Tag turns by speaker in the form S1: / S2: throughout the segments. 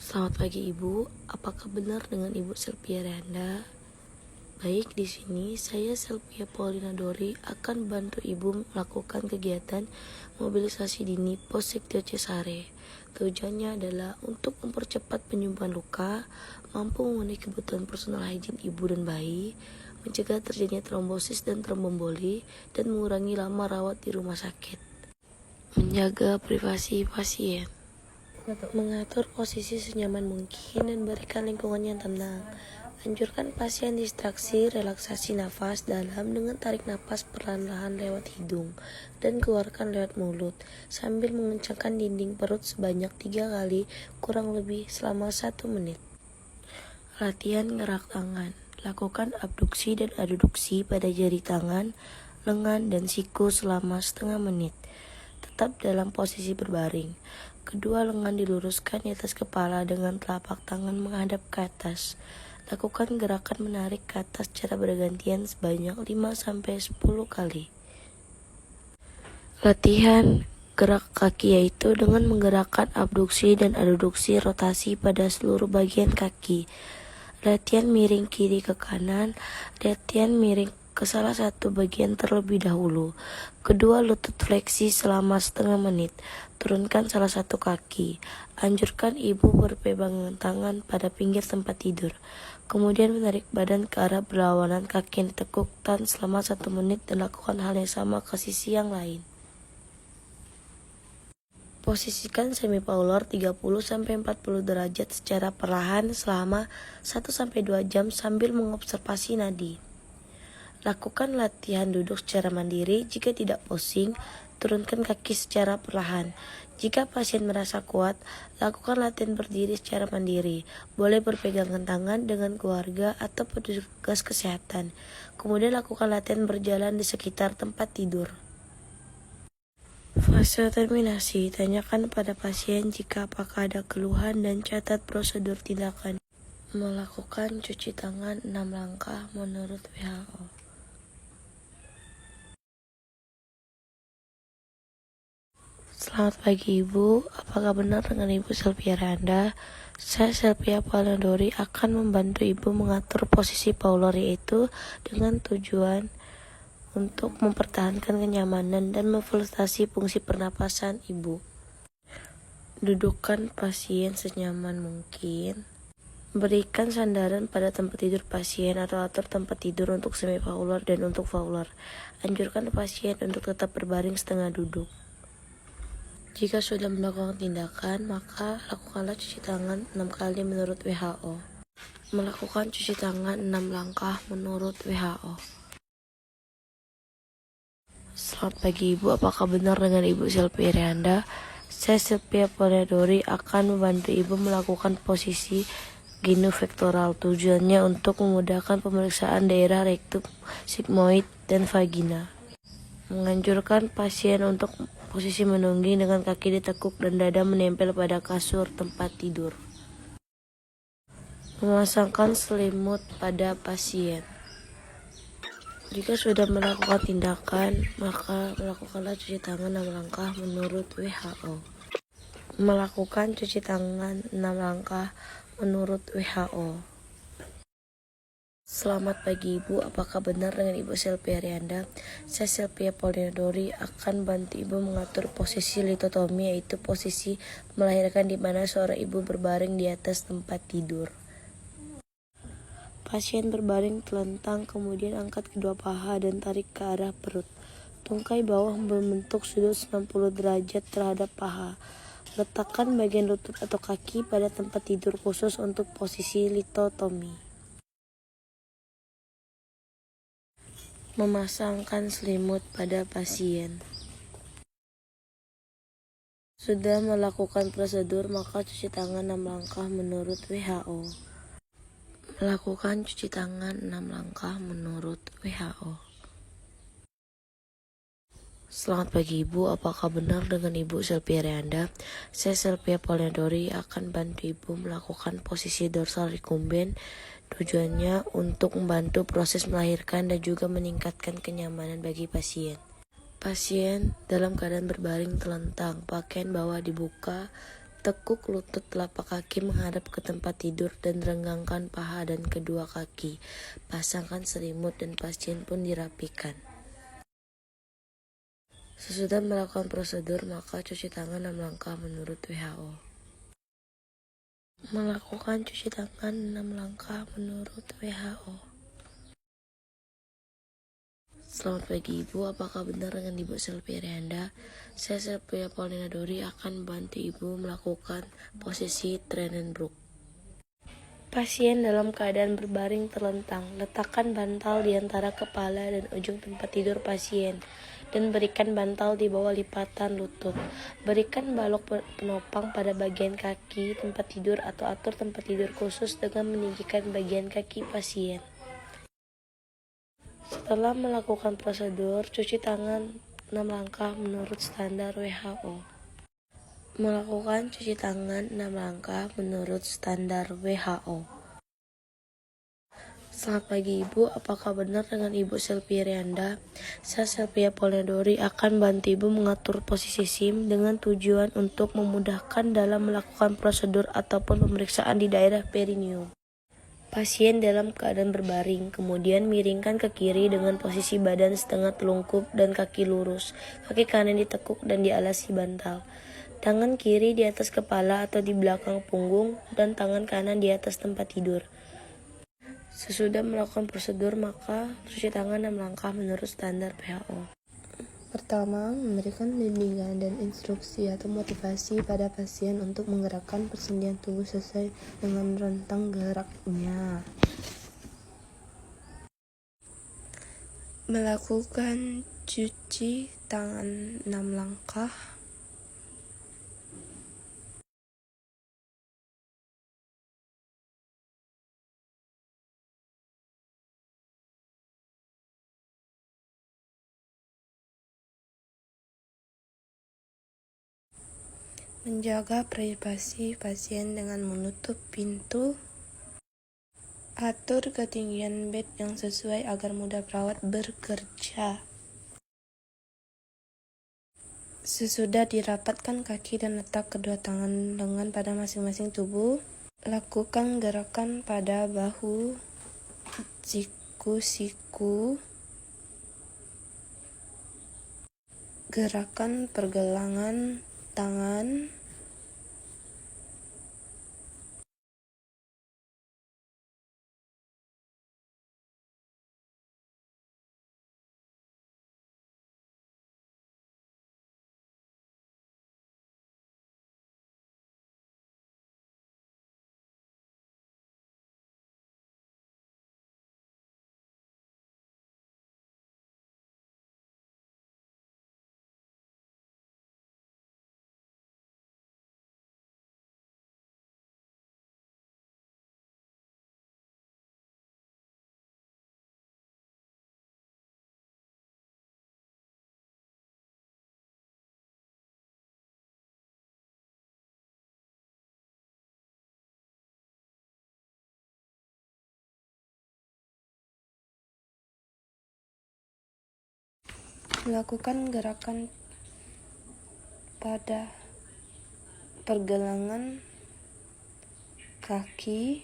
S1: Selamat pagi Ibu, apakah benar dengan Ibu Sylvia Randa? Baik, di sini saya Sylvia Paulina Dori akan bantu Ibu melakukan kegiatan mobilisasi dini Possektia Cesare. Tujuannya adalah untuk mempercepat penyembuhan luka, mampu memenuhi kebutuhan personal hygiene ibu dan bayi, mencegah terjadinya trombosis dan tromboemboli, dan mengurangi lama rawat di rumah sakit. Menjaga privasi pasien, mengatur posisi senyaman mungkin dan berikan lingkungan yang tenang. Anjurkan pasien distraksi relaksasi nafas dalam dengan tarik nafas perlahan-lahan lewat hidung dan keluarkan lewat mulut sambil mengencangkan dinding perut sebanyak 3 kali kurang lebih selama 1 menit. Latihan gerak tangan. Lakukan abduksi dan aduduksi pada jari tangan, lengan, dan siku selama setengah menit. Tetap dalam posisi berbaring. Kedua lengan diluruskan di atas kepala dengan telapak tangan menghadap ke atas. Lakukan gerakan menarik ke atas secara bergantian sebanyak 5-10 kali. Latihan gerak kaki yaitu dengan menggerakkan abduksi dan aduduksi rotasi pada seluruh bagian kaki. Latihan miring kiri ke kanan, latihan miring ke salah satu bagian terlebih dahulu. Kedua lutut fleksi selama setengah menit. Turunkan salah satu kaki. Anjurkan ibu berpegangan tangan pada pinggir tempat tidur. Kemudian menarik badan ke arah berlawanan, kaki yang ditekukkan selama 1 menit dan lakukan hal yang sama ke sisi yang lain. Posisikan semipaular 30-40 derajat secara perlahan selama 1-2 jam sambil mengobservasi nadi. Lakukan latihan duduk secara mandiri. Jika tidak pusing, turunkan kaki secara perlahan. Jika pasien merasa kuat, lakukan latihan berdiri secara mandiri. Boleh berpegangan tangan dengan keluarga atau petugas kesehatan. Kemudian lakukan latihan berjalan di sekitar tempat tidur. Fase terminasi, tanyakan pada pasien jika apakah ada keluhan dan catat prosedur tindakan. Melakukan cuci tangan 6 langkah menurut WHO. Selamat pagi Ibu, apakah benar dengan Ibu Sylvia Randa? Saya Sylvia Paulina Dori akan membantu Ibu mengatur posisi paular yaitu dengan tujuan untuk mempertahankan kenyamanan dan memfasilitasi fungsi pernapasan Ibu. Dudukkan pasien senyaman mungkin. Berikan sandaran pada tempat tidur pasien atau atur tempat tidur untuk semipaular dan untuk faular. Anjurkan pasien untuk tetap berbaring setengah duduk. Jika sudah melakukan tindakan, maka lakukanlah cuci tangan 6 kali menurut WHO. Melakukan cuci tangan 6 langkah menurut WHO. Selamat pagi Ibu, apakah benar dengan Ibu Sylvia Randa? Saya Sylvia Paulina Dori akan membantu Ibu melakukan posisi ginuvektoral. Tujuannya untuk memudahkan pemeriksaan daerah rektum, sigmoid, dan vagina. Menganjurkan pasien untuk posisi menungging dengan kaki ditekuk dan dada menempel pada kasur tempat tidur. Memasangkan selimut pada pasien. Jika sudah melakukan tindakan, maka melakukanlah cuci tangan 6 langkah menurut WHO. Melakukan cuci tangan 6 langkah menurut WHO. Selamat pagi Ibu, apakah benar dengan Ibu Sylvia Randa? Saya Sylvia Paulina Dori akan bantu Ibu mengatur posisi litotomi yaitu posisi melahirkan di mana seorang ibu berbaring di atas tempat tidur. Pasien berbaring telentang, kemudian angkat kedua paha dan tarik ke arah perut. Tungkai bawah membentuk sudut 90 derajat terhadap paha. Letakkan bagian lutut atau kaki pada tempat tidur khusus untuk posisi litotomi. Memasangkan selimut pada pasien. Sudah melakukan prosedur, maka cuci tangan 6 langkah menurut WHO. Melakukan cuci tangan 6 langkah menurut WHO. Selamat pagi Ibu, apakah benar dengan Ibu Sylvia Randa? Saya Sylvia Paulina Dori akan bantu Ibu melakukan posisi dorsal recumbent. Tujuannya untuk membantu proses melahirkan dan juga meningkatkan kenyamanan bagi pasien. Pasien dalam keadaan berbaring telentang, pakaian bawah dibuka, tekuk lutut telapak kaki menghadap ke tempat tidur dan renggangkan paha dan kedua kaki. Pasangkan selimut dan pasien pun dirapikan. Sesudah melakukan prosedur, maka cuci tangan 6 langkah menurut WHO. Melakukan cuci tangan 6 langkah menurut WHO. Selamat pagi Ibu, apakah benar dengan Ibu Selvi Arianda? Saya Selvi Paulina Dori akan membantu Ibu melakukan posisi Trenenbroek. Pasien dalam keadaan berbaring terlentang, letakkan bantal di antara kepala dan ujung tempat tidur pasien, dan berikan bantal di bawah lipatan lutut. Berikan balok penopang pada bagian kaki tempat tidur atau atur tempat tidur khusus dengan meninggikan bagian kaki pasien. Setelah melakukan prosedur, cuci tangan 6 langkah menurut standar WHO. Melakukan cuci tangan 6 langkah menurut standar WHO. Selamat pagi Ibu, apakah benar dengan Ibu Selvi Arianda? Saya Selvi Paulina Dori akan bantu Ibu mengatur posisi SIM dengan tujuan untuk memudahkan dalam melakukan prosedur ataupun pemeriksaan di daerah perineum. Pasien dalam keadaan berbaring, kemudian miringkan ke kiri dengan posisi badan setengah telungkup dan kaki lurus. Kaki kanan ditekuk dan dialasi bantal. Tangan kiri di atas kepala atau di belakang punggung dan tangan kanan di atas tempat tidur. Sesudah melakukan prosedur, maka cuci tangan 6 langkah menurut standar WHO.
S2: Pertama, memberikan bimbingan dan instruksi atau motivasi pada pasien untuk menggerakkan persendian tubuh sesuai dengan rentang geraknya. Melakukan cuci tangan 6 langkah. Menjaga privasi pasien dengan menutup pintu. Atur ketinggian bed yang sesuai agar mudah perawat bekerja. Sesudah dirapatkan kaki dan letak kedua tangan lengan pada masing-masing tubuh, lakukan gerakan pada bahu, siku-siku, gerakan pergelangan tangan, melakukan gerakan pada pergelangan kaki,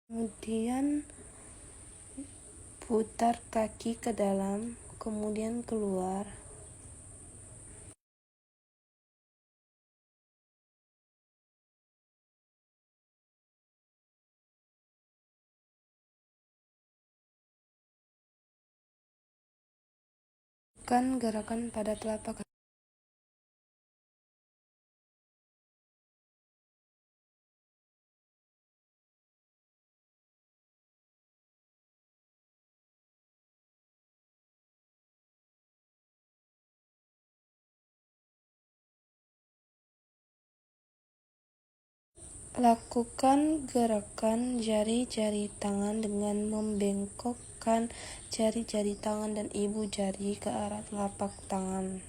S2: kemudian putar kaki ke dalam, kemudian keluar. Lakukan gerakan pada telapak kaki. Lakukan gerakan jari-jari tangan dengan membengkokkan jari-jari tangan dan ibu jari ke arah telapak tangan.